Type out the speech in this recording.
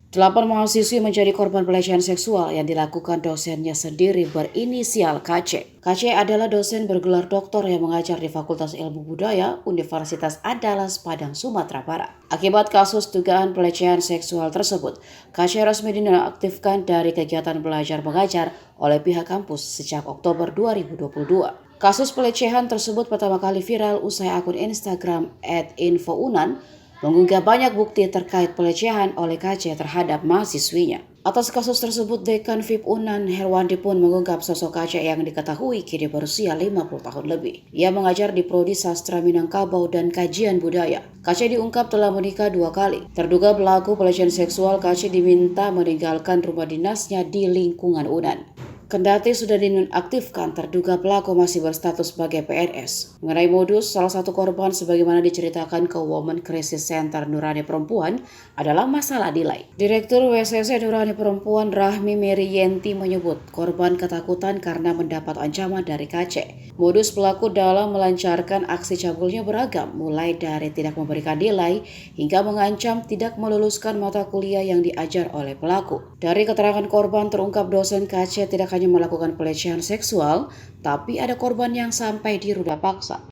8 mahasiswi menjadi korban pelecehan seksual yang dilakukan dosennya sendiri berinisial KC. KC adalah dosen bergelar doktor yang mengajar di Fakultas Ilmu Budaya Universitas Andalas, Padang, Sumatera Barat. Akibat kasus dugaan pelecehan seksual tersebut, KC resmi dinonaktifkan dari kegiatan belajar mengajar oleh pihak kampus sejak Oktober 2022. Kasus pelecehan tersebut pertama kali viral usai akun Instagram @infounan mengunggah banyak bukti terkait pelecehan oleh KC terhadap mahasiswinya. Atas kasus tersebut, Dekan FIP Unan Herwandi pun mengungkap sosok KC yang diketahui kini berusia 50 tahun lebih. Ia mengajar di Prodi Sastra Minangkabau dan Kajian Budaya. KC diungkap telah menikah 2 kali. Terduga pelaku pelecehan seksual, KC diminta meninggalkan rumah dinasnya di lingkungan Unan. Kendati sudah dinonaktifkan, terduga pelaku masih berstatus sebagai PNS. Mengenai modus, salah satu korban sebagaimana diceritakan ke Women Crisis Center Nurani Perempuan adalah masalah nilai. Direktur WCC Nurani Perempuan Rahmi Mary Yenti menyebut korban ketakutan karena mendapat ancaman dari KC. Modus pelaku dalam melancarkan aksi cabulnya beragam, mulai dari tidak memberikan nilai hingga mengancam tidak meluluskan mata kuliah yang diajar oleh pelaku. Dari keterangan korban terungkap dosen KC tidak hanya melakukan pelecehan seksual, tapi ada korban yang sampai diruda paksa.